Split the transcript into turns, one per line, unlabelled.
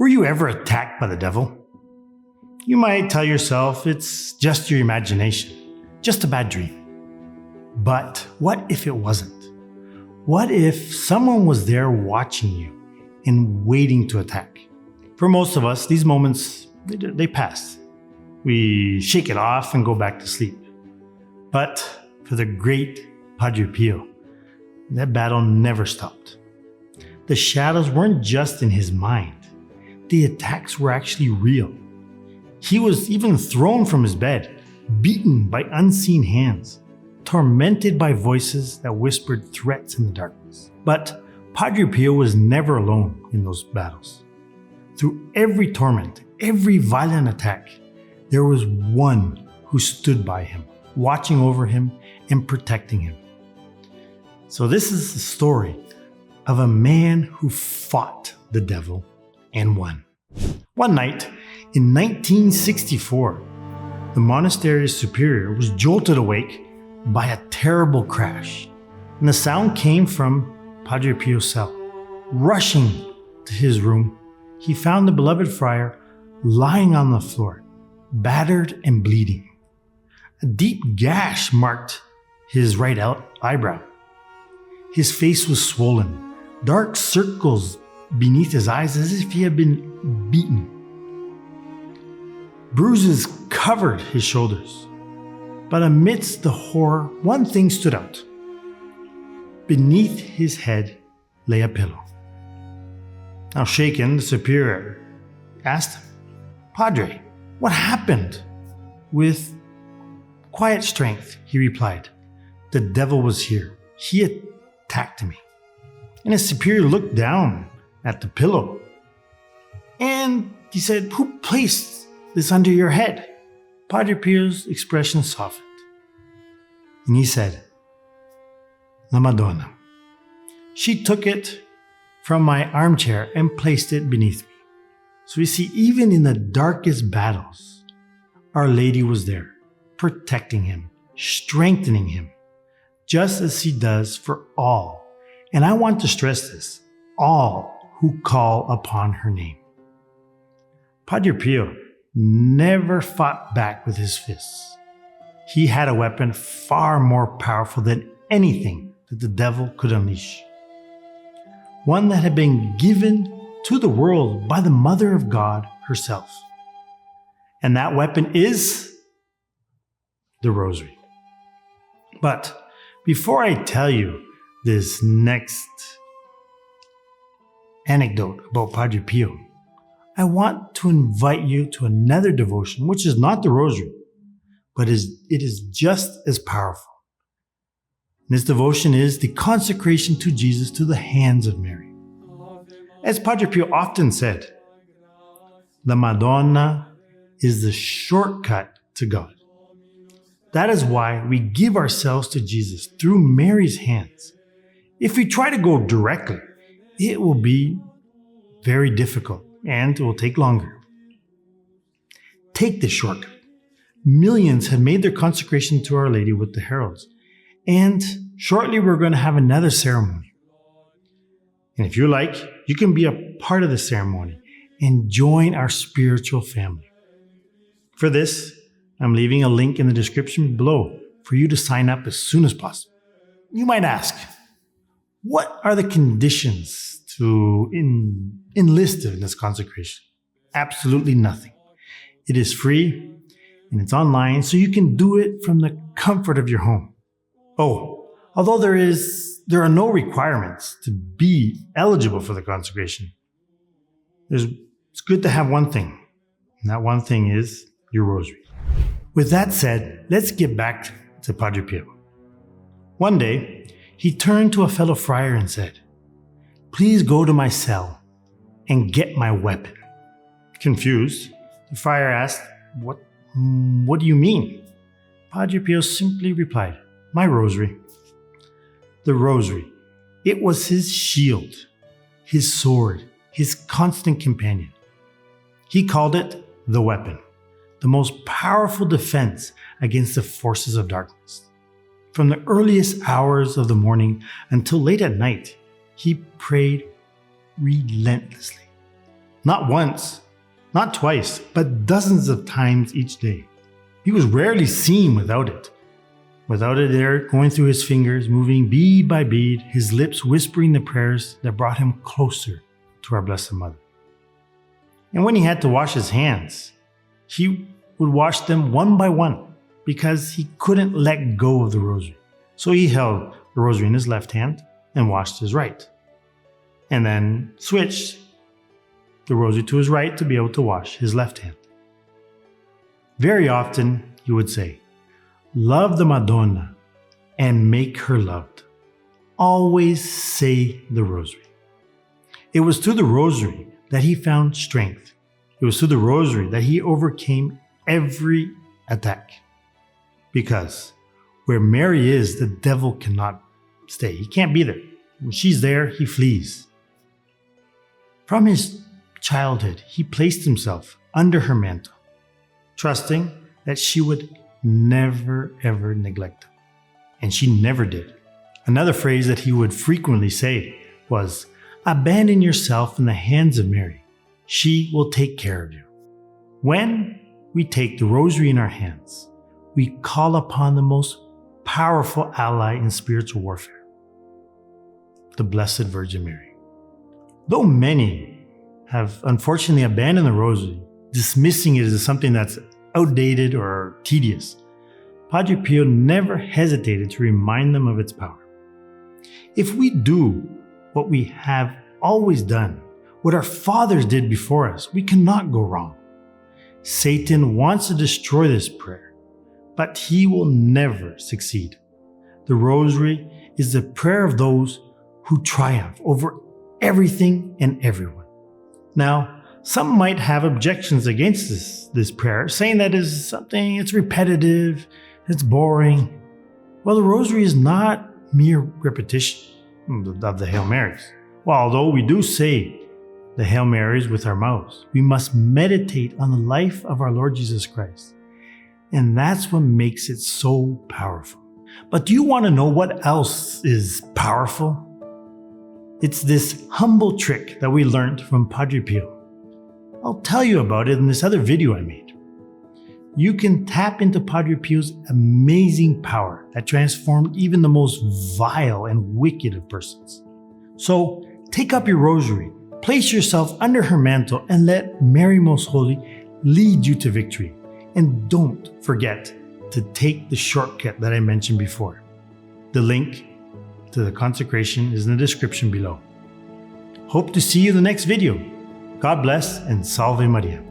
Were you ever attacked by the devil? You might tell yourself it's just your imagination, just a bad dream. But what if it wasn't? What if someone was there watching you and waiting to attack? For most of us, these moments, they pass. We shake it off and go back to sleep. But for the great Padre Pio, that battle never stopped. The shadows weren't just in his mind. The attacks were actually real. He was even thrown from his bed, beaten by unseen hands, tormented by voices that whispered threats in the darkness. But Padre Pio was never alone in those battles. Through every torment, every violent attack, there was one who stood by him, watching over him and protecting him. So this is the story of a man who fought the devil and won. One night in 1964, the monastery's superior was jolted awake by a terrible crash, and the sound came from Padre Pio's cell. Rushing to his room, he found the beloved friar lying on the floor, battered and bleeding. A deep gash marked his right eyebrow. His face was swollen, dark circles beneath his eyes as if he had been beaten. Bruises covered his shoulders. But amidst the horror, one thing stood out. Beneath his head lay a pillow. Now shaken, the superior asked him, "Padre, what happened?" With quiet strength, he replied, "The devil was here. He attacked me." And his superior looked down at the pillow and he said, "Who placed this under your head?" Padre Pio's expression softened and he said, "La Madonna. She took it from my armchair and placed it beneath me." So you see, even in the darkest battles, Our Lady was there, protecting him, strengthening him, just as she does for all. And I want to stress this, all who call upon her name. Padre Pio never fought back with his fists. He had a weapon far more powerful than anything that the devil could unleash. One that had been given to the world by the Mother of God herself. And that weapon is the rosary. But before I tell you this next anecdote about Padre Pio, I want to invite you to another devotion, which is not the rosary, but it is just as powerful. This devotion is the consecration to Jesus to the hands of Mary. As Padre Pio often said, La Madonna is the shortcut to God. That is why we give ourselves to Jesus through Mary's hands. If we try to go directly, it will be very difficult and it will take longer. Take this shortcut. Millions have made their consecration to Our Lady with the Heralds, and shortly we're going to have another ceremony. And if you like, you can be a part of the ceremony and join our spiritual family. For this, I'm leaving a link in the description below for you to sign up as soon as possible. You might ask, what are the conditions to enlist in this consecration? Absolutely nothing. It is free and it's online, so you can do it from the comfort of your home. Oh, although there are no requirements to be eligible for the consecration, it's good to have one thing, and that one thing is your rosary. With that said, let's get back to Padre Pio. One day, he turned to a fellow friar and said, "Please go to my cell and get my weapon." Confused, the friar asked, What do you mean?" Padre Pio simply replied, "My rosary." The rosary, it was his shield, his sword, his constant companion. He called it the weapon, the most powerful defense against the forces of darkness. From the earliest hours of the morning until late at night, he prayed relentlessly. Not once, not twice, but dozens of times each day. He was rarely seen without it. Without it there, going through his fingers, moving bead by bead, his lips whispering the prayers that brought him closer to our Blessed Mother. And when he had to wash his hands, he would wash them one by one because he couldn't let go of the rosary. So he held the rosary in his left hand and washed his right. And then switched the rosary to his right to be able to wash his left hand. Very often he would say, "Love the Madonna and make her loved. Always say the rosary." It was through the rosary that he found strength. It was through the rosary that he overcame every attack. Because where Mary is, the devil cannot stay. He can't be there. When she's there, he flees. From his childhood, he placed himself under her mantle, trusting that she would never ever neglect him. And she never did. Another phrase that he would frequently say was, "Abandon yourself in the hands of Mary. She will take care of you." When we take the rosary in our hands, we call upon the most powerful ally in spiritual warfare, the Blessed Virgin Mary. Though many have unfortunately abandoned the rosary, dismissing it as something that's outdated or tedious, Padre Pio never hesitated to remind them of its power. If we do what we have always done, what our fathers did before us, we cannot go wrong. Satan wants to destroy this prayer, but he will never succeed. The rosary is the prayer of those who triumph over everything and everyone. Now, some might have objections against this prayer, saying that it's repetitive, it's boring. Well, the rosary is not mere repetition of the Hail Marys. Well, although we do say the Hail Marys with our mouths, we must meditate on the life of our Lord Jesus Christ. And that's what makes it so powerful. But do you want to know what else is powerful? It's this humble trick that we learned from Padre Pio. I'll tell you about it in this other video I made. You can tap into Padre Pio's amazing power that transformed even the most vile and wicked of persons. So take up your rosary, place yourself under her mantle, and let Mary Most Holy lead you to victory. And don't forget to take the shortcut that I mentioned before. The link to the consecration is in the description below. Hope to see you in the next video. God bless and Salve Maria.